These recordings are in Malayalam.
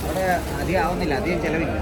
അവിടെ അധികം ആവുന്നില്ല, അധികം ചെലവില്ല.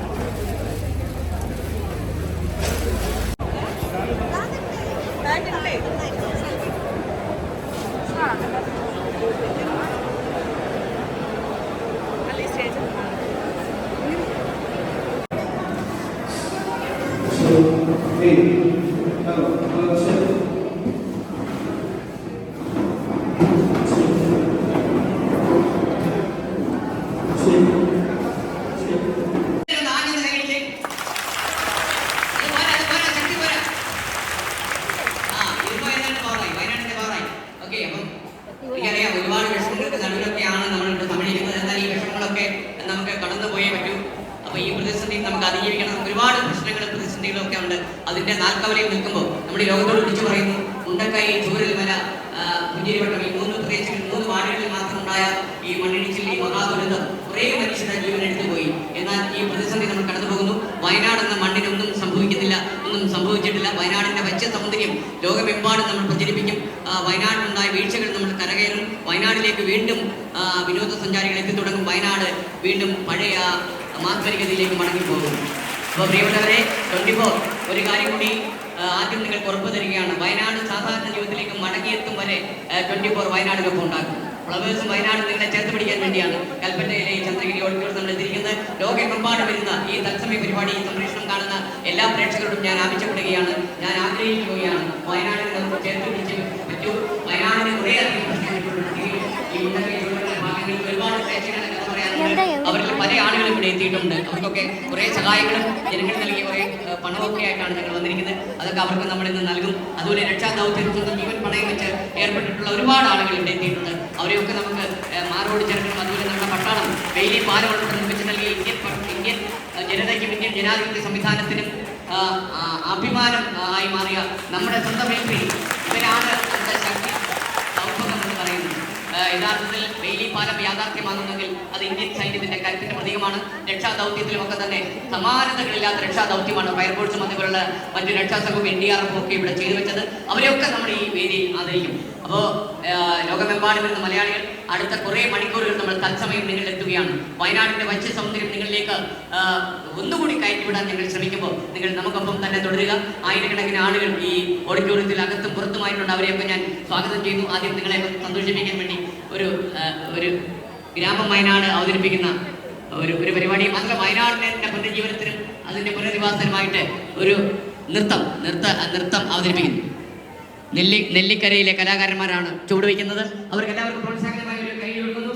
ഒരുപാട് വിഷമങ്ങൾക്ക് നടുവിലൊക്കെയാണ് നമ്മളിപ്പോൾ തമിഴിക്കുന്നത്. എന്നാൽ ഈ വിഷമങ്ങളൊക്കെ നമുക്ക് കടന്നുപോയേ പറ്റൂ. അപ്പോൾ ഈ പ്രതിസന്ധി നമുക്ക് അതിജീവിക്കണം. ഒരുപാട് പ്രശ്നങ്ങളും പ്രതിസന്ധികളും ഒക്കെ ഉണ്ട്. അതിന്റെ നാൽക്കവലയിൽ നിൽക്കുമ്പോൾ നമ്മുടെ ലോകത്തോട് വിളിച്ചു പറയുന്നു, മുണ്ടക്കൈ, ചൂരൽമല, പുഞ്ചിരിവട്ടം, ഈ 3 പ്രദേശങ്ങളിൽ 3 വാർഡുകളിൽ മാത്രം ഉണ്ടായ ഈ മണ്ണിടിച്ചിൽ, ഈ മഹാദുരന്തം കുറേ മനുഷ്യരുടെ ജീവനെടുത്തു പോയി. എന്നാൽ ഈ പ്രതിസന്ധി നമ്മൾ കടന്നു പോകുന്നു. വയനാട് എന്ന മണ്ണിനൊന്നും സംഭവിക്കുന്നില്ല, ഒന്നും സംഭവിച്ചിട്ടില്ല. വയനാടിന്റെ വച്ച സൗന്ദര്യം ലോകമെമ്പാടും നമ്മൾ പ്രചരിപ്പിക്കും. വയനാട്ടിലുണ്ടായ വീഴ്ചകൾ നമ്മൾ കരകയറും. വയനാട്ടിലേക്ക് വീണ്ടും വിനോദസഞ്ചാരികൾ എത്തിത്തുടങ്ങും. വയനാട് വീണ്ടും പഴയ മാത്സരികതയിലേക്ക് മടങ്ങിപ്പോകും. അപ്പോൾ പ്രിയപ്പെട്ടവരെ, 24 ഒരു കാര്യം കൂടി ആദ്യം നിങ്ങൾക്ക് ഉറപ്പ് തരികയാണ്. വയനാട് സാധാരണ ജീവിതത്തിലേക്ക് മടങ്ങിയെത്തും വരെ 24 വയനാടിനൊപ്പം ഉണ്ടാകും. ഫ്ലവേഴ്സും വയനാടും നിങ്ങളെ ചേർത്ത് പിടിക്കാൻ വേണ്ടിയാണ് കൽപ്പറ്റയിലെ ചന്ദ്രഗിരി ഓഡിറ്റോറിയം നമ്മൾ എത്തിയിരിക്കുന്നത്. ലോകമെമ്പാടും വരുന്ന ഈ തത്സമയ പരിപാടി സംപ്രേഷണം കാണുന്ന എല്ലാ പ്രേക്ഷകരോടും ഞാൻ ആവശ്യപ്പെടുകയാണ്, ഞാൻ ആഗ്രഹിക്കുകയാണ്, വയനാടിനെ നമുക്ക് ചേർത്ത് പിടിച്ച് പറ്റൂ. വയനാടിന് കുറേയധികം ഒരുപാട് പ്രേക്ഷകരുടെ കഥ പറയാനുണ്ട്. അവരിൽ പല ആളുകളും ഇവിടെ എത്തിയിട്ടുണ്ട്. അവർക്കൊക്കെ കുറേ സഹായങ്ങളും ജനങ്ങൾ നൽകിയ കുറേ പണമൊക്കെ ആയിട്ടാണ് ഞങ്ങൾ വന്നിരിക്കുന്നത്. അതൊക്കെ അവർക്ക് നമ്മൾ ഇന്ന് നൽകും. അതുപോലെ രക്ഷാദൗത്യത്തിൽ സ്വന്തം ജീവൻ പണയം വെച്ച് ഏർപ്പെട്ടിട്ടുള്ള ഒരുപാട് ആളുകൾ ഇവിടെ എത്തിയിട്ടുണ്ട്. അവരെയൊക്കെ നമുക്ക് മാറോട് ചേർക്കണം. അതുപോലെ നമ്മുടെ പട്ടാളം വെയിലി പാലം നിർമ്മിച്ച് നൽകിയ ഇന്ത്യൻ ജനതയ്ക്കും ഇന്ത്യൻ ജനാധിപത്യ സംവിധാനത്തിനും അഭിമാനം ആയി മാറിയ നമ്മുടെ സ്വന്തം എംപി, ഇവരാണ് നമ്മുടെ ശക്തി ദൗത്യം എന്ന് പറയുന്നത്. യഥാർത്ഥത്തിൽ വെയിലി പാലം യാഥാർത്ഥ്യമാകുന്നെങ്കിൽ അത് ഇന്ത്യൻ സൈന്യത്തിന്റെ കരുത്തിന്റെ പ്രതീകമാണ്. രക്ഷാദൗത്യത്തിലുമൊക്കെ തന്നെ സമാനതകളില്ലാത്ത രക്ഷാദൗത്യമാണ് ഫയർഫോഴ്സും അതുപോലുള്ള മറ്റു രക്ഷാസംഘവും NDRF ഒക്കെ ഇവിടെ ചെയ്തു വെച്ചത്. അവരെയൊക്കെ നമ്മൾ ഈ വേദിയിൽ ആദരിക്കും. അപ്പോൾ ലോകമെമ്പാടും വരുന്ന മലയാളികൾ അടുത്ത കുറേ മണിക്കൂറുകൾ നമ്മൾ തത്സമയം നിങ്ങളിലെത്തുകയാണ്. വയനാടിന്റെ വശ്യ സൗന്ദര്യം നിങ്ങളിലേക്ക് ഒന്നുകൂടി കയറ്റിവിടാൻ ഞങ്ങൾ ശ്രമിക്കുമ്പോൾ നിങ്ങൾ നമുക്കൊപ്പം തന്നെ തുടരുക. ആയിരക്കണക്കിന് ആളുകൾ ഈ ഓഡിറ്റോറിയത്തിൽ അകത്തും പുറത്തുമായിട്ടുണ്ട്. അവരെയൊക്കെ ഞാൻ സ്വാഗതം ചെയ്യുന്നു. ആദ്യം നിങ്ങളെ സന്തോഷിപ്പിക്കാൻ വേണ്ടി ഒരു ഗ്രാമം വയനാട് അവതരിപ്പിക്കുന്ന ഒരു പരിപാടി മാത്രം. വയനാടിന്റെ പുനരുജ്ജീവനത്തിനും അതിന്റെ പുനരധിവാസത്തിനുമായിട്ട് ഒരു നൃത്തം അവതരിപ്പിക്കുന്നു. നെല്ലിക്കരയിലെ കലാകാരന്മാരാണ് ചുവടുവയ്ക്കുന്നത്. അവർക്ക് എല്ലാവർക്കും പ്രോത്സാഹനമായി ഒരു കൈ കൊടുക്കുന്നു.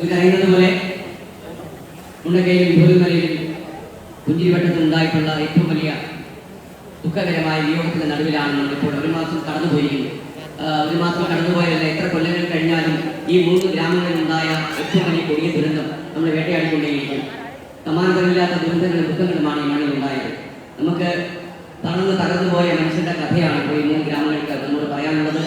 നിങ്ങൾക്കറിയുന്നത് പോലെ മുണ്ടക്കയിലും ഭൂമിമലയിലും പുഞ്ചിരിവട്ടത്തും ഉണ്ടായിട്ടുള്ള ഏറ്റവും വലിയ ദുഃഖകരമായ വിയോഗത്തിന്റെ നടുവിലാണ് നമ്മളിപ്പോൾ. ഒരു മാസം കടന്നുപോയിരിക്കുന്നു. ഒരു മാസം കടന്നുപോയല്ല, എത്ര കൊല്ലങ്ങൾ കഴിഞ്ഞാലും ഈ 3 ഗ്രാമങ്ങളിലുണ്ടായ ഏറ്റവും വലിയ കൊടിയ ദുരന്തം നമ്മൾ വേട്ടയാടിക്കൊണ്ടേയിരിക്കും. സമാനതകളില്ലാത്ത ദുരന്തങ്ങളും ദുഃഖങ്ങളുമാണ് ഈ മണ്ണിൽ ഉണ്ടായത്. നമുക്ക് തകർന്നുപോയ മനുഷ്യന്റെ കഥയാണ് ഇപ്പോൾ ഈ 3 ഗ്രാമങ്ങൾക്ക് നമ്മൾ പറയാനുള്ളത്.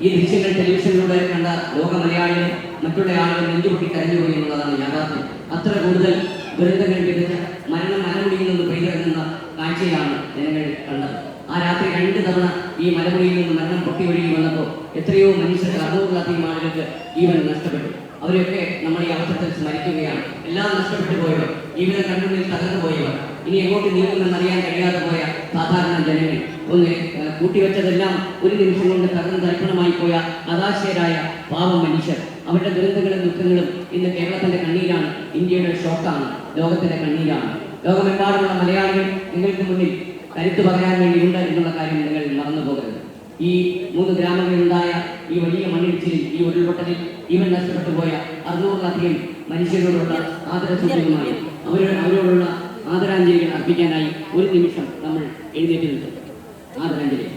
ഈ ദൃശ്യങ്ങൾ ടെലിവിഷനിലൂടെ കണ്ട ലോക മലയാളികൾ മറ്റുള്ള ആളുകൾ നെഞ്ചുപൊട്ടി കരഞ്ഞുപോയി എന്നുള്ളതാണ് യാഥാർത്ഥ്യം. അത്ര കൂടുതൽ ദുരന്തങ്ങൾ വിതച്ച് മലമുടിയിൽ നിന്ന് പെയ്തിറങ്ങുന്ന കാഴ്ചയാണ് ജനങ്ങൾ കണ്ടത്. ആ രാത്രി 2 തവണ ഈ മലമുടിയിൽ നിന്ന് മരണം പൊട്ടി ഒഴുകി വന്നപ്പോൾ എത്രയോ മനുഷ്യർക്ക് 600-ലധികം ആളുകൾക്ക് ജീവൻ നഷ്ടപ്പെട്ടു. അവരെയൊക്കെ നമ്മൾ ഈ അവസരത്തിൽ സ്മരിക്കുകയാണ്. എല്ലാം നഷ്ടപ്പെട്ടു പോയവർ, ജീവിതം കണ്ണുള്ളിൽ തകർന്നു പോയവർ, ഇനി എങ്ങോട്ട് നീങ്ങുമെന്നറിയാൻ കഴിയാതെ പോയ സാധാരണ ജനങ്ങൾ, ഒന്ന് കൂട്ടിവെച്ചതെല്ലാം ഒരു നിമിഷം കൊണ്ട് തകർന്ന് തരിപ്പണമായി പോയ ഹതാശയരായ പാവം മനുഷ്യർ, അവരുടെ ദുരന്തങ്ങളും ദുഃഖങ്ങളും ഇന്ന് കേരളത്തിന്റെ കണ്ണീരാണ്, ഇന്ത്യയുടെ ഷോക്കാണ്, ലോകത്തിന്റെ കണ്ണീരാണ്. ലോകമെമ്പാടുമുള്ള മലയാളികൾ നിങ്ങൾക്ക് മുന്നിൽ കരുത്തു പറയാൻ വേണ്ടിയുണ്ട് എന്നുള്ള കാര്യം നിങ്ങൾ മറന്നു പോകരുത്. ഈ 3 ഗ്രാമങ്ങളിലുണ്ടായ ഈ വലിയ മണ്ണിടിച്ചിലിൽ, ഈ ഉരുൾപൊട്ടലിൽ ജീവൻ നഷ്ടപ്പെട്ടു പോയ 600-ലധികം മനുഷ്യരോടുള്ള ആദരസൂചകമായി അവരോടുള്ള ആദരാഞ്ജലികൾ അർപ്പിക്കാനായി ഒരു നിമിഷം നമ്മൾ എഴുന്നേറ്റ് നിൽക്കും. ആദരാഞ്ജലി.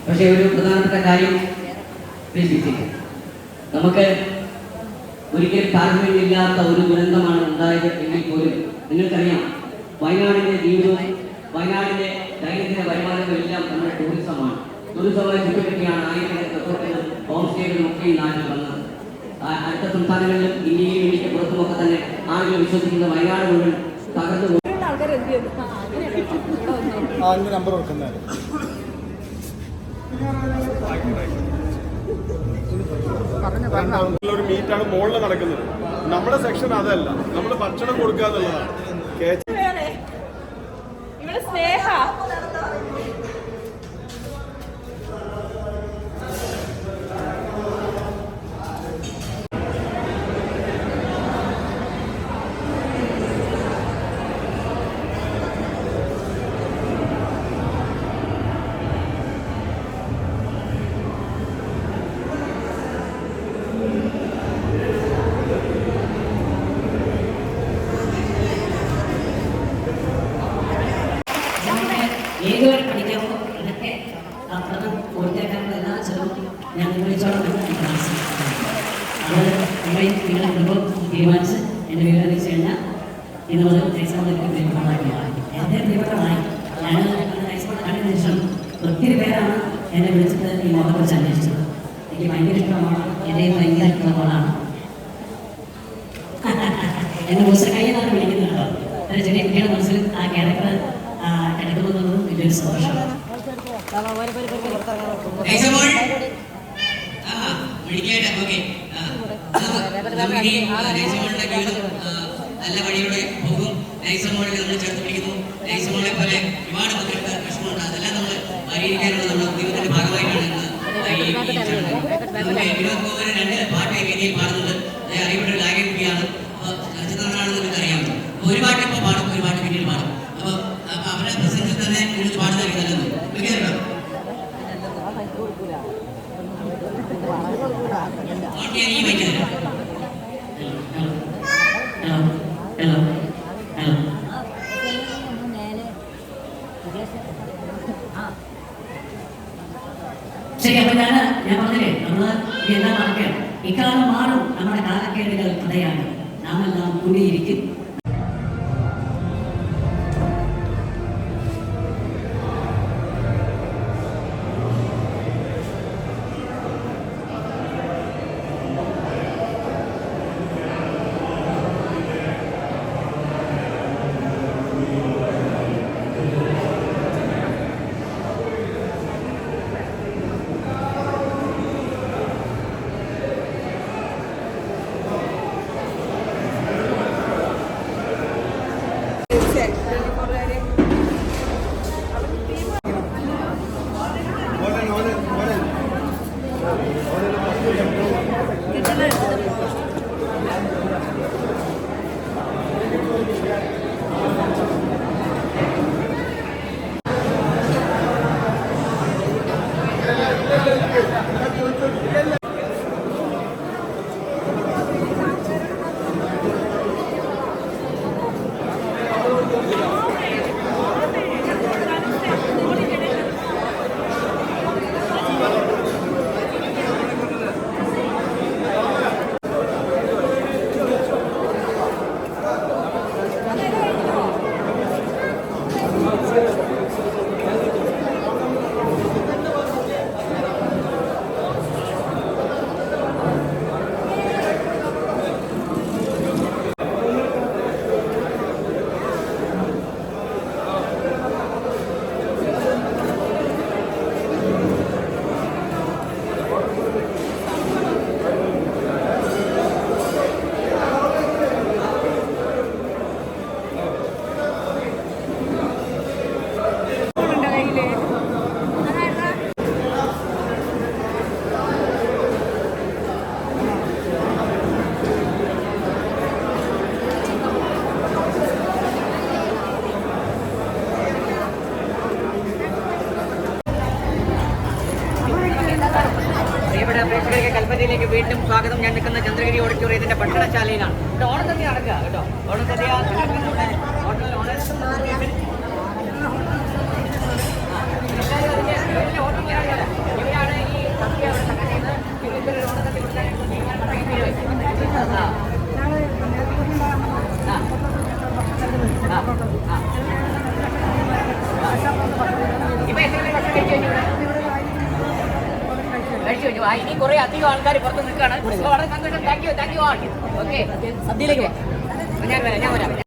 പക്ഷേ ഒരു പ്രധാനപ്പെട്ട കാര്യം നമുക്ക് ഒരിക്കലും താല്പര്യമില്ലാത്ത ഒരു ദുരന്തമാണ് ഉണ്ടായത് എങ്കിൽ പോലും നിങ്ങൾക്കറിയാം, വയനാടിന്റെ ജീവിതവും വയനാടിന്റെ ദൈനംദിന വരുമാനങ്ങളെല്ലാം നമ്മുടെ ടൂറിസമാണ്. ടൂറിസമായി ചുറ്റുപറ്റിയാണ് ആയിരക്കണക്കിന് ഹോം സ്റ്റേകളും ഒക്കെ ഈ നാട്ടിൽ വന്നത്. അടുത്ത സംസ്ഥാനങ്ങളിലും ഇന്ത്യയിലും ഇന്ത്യക്ക് പുറത്തുമൊക്കെ തന്നെ ആളുകൾ വിശ്വസിക്കുന്ന വയനാട് മുഴുവൻ തകർന്നു പോകും. ഒരു മീറ്റാണ് മുകളിൽ നടക്കുന്നത്. നമ്മുടെ സെക്ഷൻ അതല്ല, നമ്മൾ ഭക്ഷണം കൊടുക്കുക എന്നുള്ളതാണ്. സ്നേഹ ഏതുവരെ പഠിക്കാമോ അതൊക്കെ അപ്പുറം പൂർത്തിയാക്കാനുള്ള എല്ലാ ചെലവും ഞാൻ വിളിച്ചോളം ക്ലാസ് അത് നിങ്ങളെ കുടുംബം തീരുമാനിച്ച് എൻ്റെ വീട് അറിയിച്ചു കഴിഞ്ഞാൽ ഇന്ന് മുതൽ ഹൈസ്കൂളിലേക്ക് പ്രിയപ്പെട്ടതായി എൻ്റെ പ്രിയപ്പെട്ടതായി ഞാൻ ഹൈസ്കൂൾ കണ്ടതിന് ശേഷം ഒത്തിരി പേരാണ് എന്നെ വിളിച്ചിട്ട് ഈ മോഹത്തെക്കുറിച്ച് അന്വേഷിച്ചത്. എനിക്ക് ഭയങ്കര ഇഷ്ടമാണ്, എൻ്റെയും ഭയങ്കര ഇഷ്ടമുള്ളതാണ്. എന്നെ മുസക്കൈയെന്നാണ് വിളിക്കുന്നത് കേട്ടോ. ഒരു ചെറിയ കുട്ടിയുടെ മനസ്സിൽ ആ ക്യാരക്ടർ എടുക്കുന്നതും വലിയൊരു സന്തോഷമാണ്. നല്ല വഴിയുടെ പോകും. നൈസമോളിൽ നമ്മൾ ചേർത്ത് പിടിക്കുന്നു. നൈസമോളെ പോലെ ഒരുപാട് മക്കൾക്ക് വിഷമമുണ്ട്. അതെല്ലാം നമ്മൾ പരിഹരിക്കാനുള്ള നമ്മുടെ ജീവിതത്തിന്റെ ഭാഗമായിട്ടാണ് വിനോദ് ഗോപുരം 2 പാട്ട് വേദിയിൽ പാടുന്നുണ്ട്. അറിയപ്പെട്ട ഒരു ഗായകൻ കൂടിയാണ്. ചലച്ചിത്രങ്ങളാണെന്ന് നിങ്ങൾക്ക് അറിയാമല്ലോ. ഒരു പാട്ട് ഇപ്പോൾ പാടും, ഒരു പാട്ട് പിന്നീട് പാടും. അപ്പോൾ അവരുടെ പ്രസംഗത്തിൽ തന്നെ നിങ്ങൾക്ക് പാടുന്നതായിരിക്കും നല്ലത്. ഓക്കെ ഈ വയ്ക്കുന്നില്ല. ശരി, അപ്പൊ ഞാൻ പറഞ്ഞില്ലേ, നമ്മള് എല്ലാം നടക്കുകയാണ്. ഇക്കാലം മാറും, നമ്മുടെ കാലക്കേടുകൾ തടയാണ്. നാം എല്ലാം കൂടിയിരിക്കും. പ്രിയപ്പെട്ട പ്രേക്ഷകർക്ക് കൽപ്പറ്റയിലേക്ക് വീണ്ടും സ്വാഗതം. ഞാൻ നിൽക്കുന്ന ചന്ദ്രഗിരി ഓഡിറ്റോറിയത്തിന്റെ ഭക്ഷണശാലയിലാണ്. ഇത് ഓണസദ്യ നടക്കുക കേട്ടോ. ഓണസദ്യ ഹോട്ടൽ ഇവരാണ് ഈ സദ്യ അവിടെ സംഘടിപ്പിക്കുന്നത്. ഇവരുടെ ഓണസദ്യ ഇപ്പൊ എന്തെങ്കിലും ഭക്ഷണം കഴിച്ചു കഴിഞ്ഞു കഴിച്ചു കഴിഞ്ഞു. ഇനി കുറെ അധികം ആൾക്കാർ പുറത്ത് നിൽക്കുകയാണ്. വളരെ സന്തോഷം. Thank you all. ഓക്കെ, സദ്യയിലേക്ക് ഞാൻ വരാം.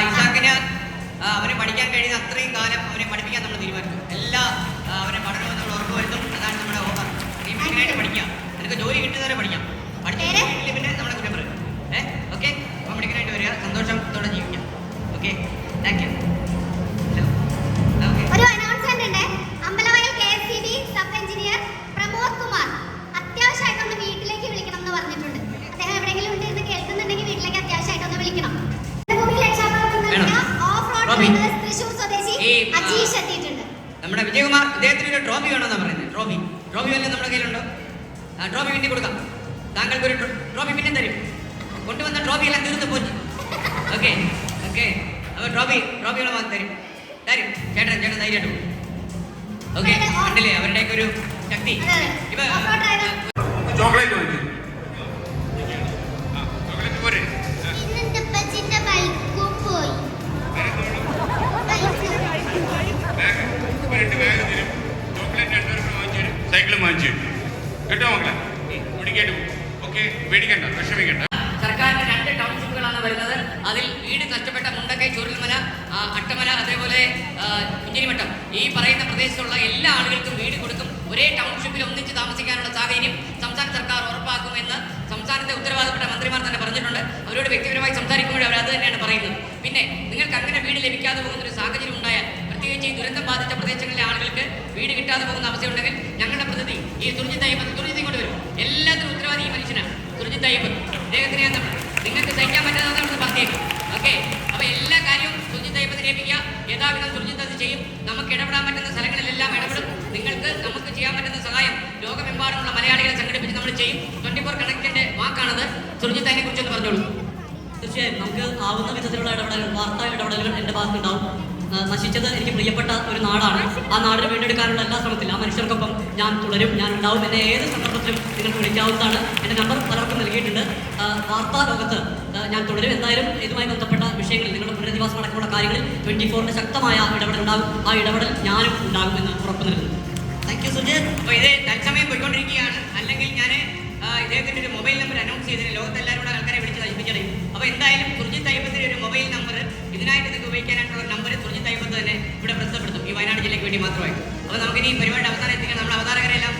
ഇസാക്കിന് അവന് പഠിക്കാൻ കഴിയുന്ന അത്രയും കാലം അവനെ പഠിപ്പിക്കാൻ നമ്മൾ തീരുമാനിച്ചു. എല്ലാ അവനെ പഠനവും നമ്മൾ ഉറപ്പുവരുത്തും. അതാണ് നമ്മുടെ ഓഫർ. നീ മെയിനായിട്ട് പഠിക്കാം. നിനക്ക് ജോലി കിട്ടുന്നവരെ പഠിക്കാം. പഠിച്ചിട്ട് പിന്നെ നമ്മളെ കുറ്റം പറയും. ഓക്കെ, അപ്പോൾ മെഡിക്കലായിട്ട് വരിക, സന്തോഷത്തോടെ ജീവിക്കാം. Okay, thank you. ഒരു അനൗൺസ്മെന്റ് ഉണ്ട്. Ambalavayal KSCB sub engineer Pramod Kumar അത്യാവശ്യമായിട്ടൊന്ന് വീട്ടിലേക്ക് വിളിക്കണം എന്ന് പറഞ്ഞിട്ടുണ്ട്. അദ്ദേഹം എവിടെയെങ്കിലും ഉണ്ട് എന്ന് കേൾക്കുന്നുണ്ടെങ്കിൽ വീട്ടിലേക്ക് അത്യാവശ്യമായിട്ടൊന്ന് വിളിക്കണം. തൃശ്ശൂർ സ്വദേശി അജീഷ് എത്തിയിട്ടുണ്ട്. നമ്മുടെ വിജയകുമാർ ഇദ്ദേഹത്തിന് ഒരു ട്രോഫി വേണമെന്നാണ് പറയുന്നത്. ട്രോഫി വല്ലതും നമ്മുടെ കയ്യിലുണ്ടോ? ട്രോഫി വേണ്ടി കൊടുക്കാം. താങ്കൾക്ക് ഒരു ട്രോഫി പിന്നെ തരും. കൊണ്ടുവന്ന ട്രോഫി എല്ലാം തീർത്ത് പോയി. ഓക്കെ, അപ്പോൾ ട്രോഫികളെ വാങ്ങി തരും. ചേട്ടൻ ധൈര്യമായിട്ട് പോകും. ഓക്കെ, കണ്ടില്ലേ അവരുടെയൊക്കെ ഒരു ശക്തി. ചോക്ലേറ്റ് പോരെ. സൈക്കിൾ വാങ്ങിച്ചു കേട്ടോ മക്കളെ, പിടിക്കേണ്ടി ഓക്കെ, പേടിക്കണ്ട, വിഷമിക്കണ്ട. സർക്കാരിന്റെ 2 ടൗൺഷിപ്പുകളാണ് വരുന്നത്. അതിൽ വീട് കഷ്ടപ്പെട്ട മുണ്ടക്കൈ ചുരുൾമല അട്ടമല, അതേപോലെ കുഞ്ഞിരിമട്ടം, ഈ പറയുന്ന പ്രദേശത്തുള്ള എല്ലാ ആളുകൾക്കും വീട് കൊടുക്കും. ഒരേ ടൗൺഷിപ്പിൽ ഒന്നിച്ച് താമസിക്കാനുള്ള സാഹചര്യം സംസ്ഥാന സർക്കാർ ഉറപ്പാക്കുമെന്ന് സംസ്ഥാനത്തെ ഉത്തരവാദപ്പെട്ട മന്ത്രിമാർ തന്നെ പറഞ്ഞിട്ടുണ്ട്. അവരോട് വ്യക്തിപരമായി സംസാരിക്കുമ്പോൾ അവർ അത് തന്നെയാണ് പറയുന്നത്. പിന്നെ നിങ്ങൾക്ക് അങ്ങനെ വീട് ലഭിക്കാതെ പോകുന്നൊരു സാഹചര്യം ഉണ്ടായാൽ, പ്രത്യേകിച്ച് ഈ ദുരന്തം ബാധിച്ച പ്രദേശങ്ങളിലെ ആളുകൾക്ക് വീട് കിട്ടാതെ പോകുന്ന അവസ്ഥയുണ്ടെങ്കിൽ ഞങ്ങളുടെ പ്രതിനിധി ഈ സുർജിത് അയ്യപ്പൻ കൊണ്ട് വരും. എല്ലാത്തിനും ഉത്തരവാദി ഈ മനുഷ്യനാണ്, സുർജിത് അയ്യപ്പൻ. അദ്ദേഹത്തിനെ നിങ്ങൾക്ക് സഹിക്കാൻ പറ്റാത്തതാണ് പറഞ്ഞേക്കും. ഓക്കെ, അപ്പോൾ എല്ലാ കാര്യവും സുർജിത് അയ്യപ്പനെ ഏൽപ്പിക്കുക. യഥാവിധം സുർജിത് അത് ചെയ്യും. നമുക്ക് ഇടപെടാൻ പറ്റുന്ന സ്ഥലങ്ങളിലെല്ലാം ഇടപെടും. നമുക്ക് ചെയ്യാൻ പറ്റുന്ന സഹായം ലോകമെമ്പാടുമുള്ള മലയാളികളെ സംഘടിപ്പിച്ച് നമ്മൾ ചെയ്യും. 24 കണക്കിന്റെ വാക്കാണത്. സുർജിത് അതിനെ കുറിച്ചൊന്ന് പറഞ്ഞോളൂ. തീർച്ചയായും നമുക്ക് ആവുന്ന വിധത്തിലുള്ള ഇടപെടലുകൾ, വാർത്താ ഇടപെടലുകൾ എൻ്റെ ഭാഗത്തുണ്ടാവും. നശിച്ചത് എനിക്ക് പ്രിയപ്പെട്ട ഒരു നാടാണ്. ആ നാടിനെ വീണ്ടെടുക്കാനുള്ള എല്ലാ ശ്രമത്തിലും ആ മനുഷ്യർക്കൊപ്പം ഞാൻ തുടരും, ഞാൻ ഉണ്ടാവും. എന്നെ ഏത് സന്ദർഭത്തിലും നിങ്ങൾക്ക് വിളിക്കാവുന്നതാണ്. എൻ്റെ നമ്പർ പലർക്കും നൽകിയിട്ടുണ്ട്. വാർത്താ ലോകത്ത് ഞാൻ തുടരും. എന്തായാലും ഇതുമായി ബന്ധപ്പെട്ട വിഷയങ്ങളിൽ, നിങ്ങളുടെ പുനരധിവാസം അടക്കമുള്ള കാര്യങ്ങളിൽ 24 ശക്തമായ ഇടപെടൽ ഉണ്ടാകും. ആ ഇടപെടൽ ഞാനും ഉണ്ടാകുമെന്ന് ഉറപ്പ് നൽകുന്നു. Thank you Sujith. അപ്പോൾ ഇത് തത്സമയം പോയിക്കൊണ്ടിരിക്കുകയാണ്. അല്ലെങ്കിൽ ഞാൻ ഇദ്ദേഹത്തിൻ്റെ ഒരു മൊബൈൽ നമ്പർ അനൗൺസ് ചെയ്തതിന് ലോകത്തെല്ലാവരും കൂടെ ആൾക്കാരെ വിളിച്ച് നശിപ്പിച്ചറിയും. അപ്പോൾ എന്തായാലും സുർജിത് അയ്യപ്പത്തിൻ്റെ ഒരു മൊബൈൽ നമ്പർ, ഇതിനായിട്ട് നിങ്ങൾക്ക് ഉപയോഗിക്കാനായിട്ടുള്ള നമ്പർ സുർജിത് അയ്യപ്പത്ത് തന്നെ ഇവിടെ പ്രസിദ്ധപ്പെടുത്തും, ഈ വയനാട് ജില്ലയ്ക്ക് വേണ്ടി മാത്രമായിട്ട്. അപ്പോൾ നമുക്കിനി പരിപാടി അവസാനം എത്തിക്കാൻ നമ്മുടെ അവതാരകരെല്ലാം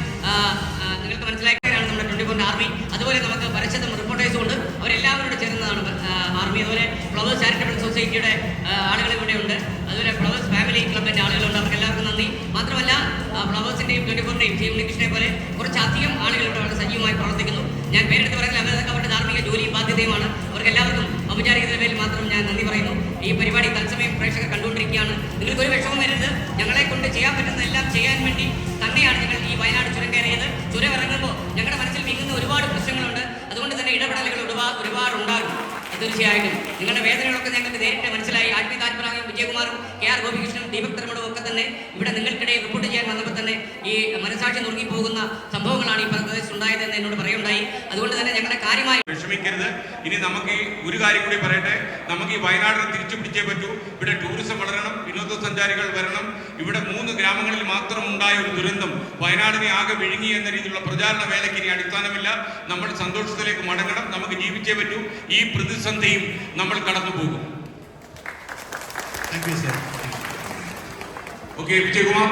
നിങ്ങൾക്ക് മനസ്സിലാക്കിയവരാണ് നമ്മുടെ 24 ആർമി. അതുപോലെ നമുക്ക് പരസ്യത്തും റിപ്പോർട്ടേഴ്സും ഉണ്ട്. അവരെല്ലാവരോട് ചേർന്നതാണ് ആർമി. അതുപോലെ ഫ്ലവേഴ്സ് ചാരിറ്റബിൾ സൊസൈറ്റിയുടെ ആളുകൾ ഇവിടെ ഉണ്ട്. അതുപോലെ ഫ്ലവേഴ്സ് ഫാമിലി ക്ലബിൻ്റെ ആളുകളുണ്ട്. അവർക്ക് എല്ലാവർക്കും നന്ദി. മാത്രമല്ല ഫ്ലവേഴ്സിൻ്റെയും 24ൻ്റെയും സി ഉണ്ണികൃഷ്ണനെ പോലെ കുറച്ചധികം ആളുകളുടെ വളരെ സജീവമായി പ്രവർത്തിക്കുന്നു. ഞാൻ പേരെടുത്ത് പറയുന്നത് അവരൊക്കെ അവരുടെ ധാർമ്മിക ജോലിയും ബാധ്യതയുമാണ്. അവർക്ക് എല്ലാവർക്കും ഔപചാരികതയുടെ പേരിൽ മാത്രം ഞാൻ നന്ദി പറയുന്നു. ഈ പരിപാടി തത്സമയം പ്രേക്ഷകർ കണ്ടുകൊണ്ടിരിക്കുകയാണ്. നിങ്ങൾക്കൊരു വിഷമം വരരുത്. ഞങ്ങളെ കൊണ്ട് ചെയ്യാൻ പറ്റുന്നതെല്ലാം ചെയ്യാൻ വേണ്ടി തന്നെയാണ് ഞങ്ങൾ ഈ വയനാട് ചുരം കയറിയത്. ചുരം ഇറങ്ങുമ്പോൾ ഞങ്ങളുടെ മനസ്സിൽ വിങ്ങുന്ന ഒരുപാട് പ്രശ്നങ്ങളുണ്ട്. അതുകൊണ്ട് തന്നെ ഇടപെടലുകൾ ഒരുപാട് ഉണ്ടാകും. തീർച്ചയായിട്ടും നിങ്ങളുടെ വേദനകളൊക്കെ ഞങ്ങൾക്ക് നേരിട്ട് മനസ്സിലായി. ആത്മീയ താജ്പരാഗം വിജയകുമാറും കെ.ആർ. ഗോപികൃഷ്ണനും ദീപക് തർമ്മടും ഒക്കെ തന്നെ ഇവിടെ നിങ്ങൾക്കിടയിൽ റിപ്പോർട്ട് ചെയ്യാൻ വന്നപ്പോൾ തന്നെ ഈ മനസാക്ഷി നുറുങ്ങിപ്പോകുന്ന സംഭവങ്ങളാണ് ഈ പ്രദേശത്ത് ഉണ്ടായതെന്ന് എന്നോട് പറയുണ്ടായി. അതുകൊണ്ട് തന്നെ ഞങ്ങളുടെ കാര്യമായി വിഷമിക്കരുത്. ഇനി നമുക്ക് ഒരു കാര്യം കൂടി പറയട്ടെ. നമുക്ക് ഈ വയനാടിനെ തിരിച്ചു പിടിച്ചേ പറ്റൂ. ഇവിടെ ടൂറിസം വളരണം, വിനോദസഞ്ചാരികൾ വരണം. ഇവിടെ 3 ഗ്രാമങ്ങളിൽ മാത്രം ഉണ്ടായ ഒരു ദുരന്തം വയനാടിനെ ആകെ വിഴുങ്ങി എന്ന രീതിയിലുള്ള പ്രചാരണ വേലയ്ക്ക് ഇനി അടിസ്ഥാനമില്ല. നമ്മൾ സന്തോഷത്തിലേക്ക് മടങ്ങണം. നമുക്ക് ജീവിച്ചേ പറ്റൂ. ഈ പ്രതിസന്ധിയും നമ്മൾ കടന്നു പോകും. ഓക്കെ, വിജയകുമാർ.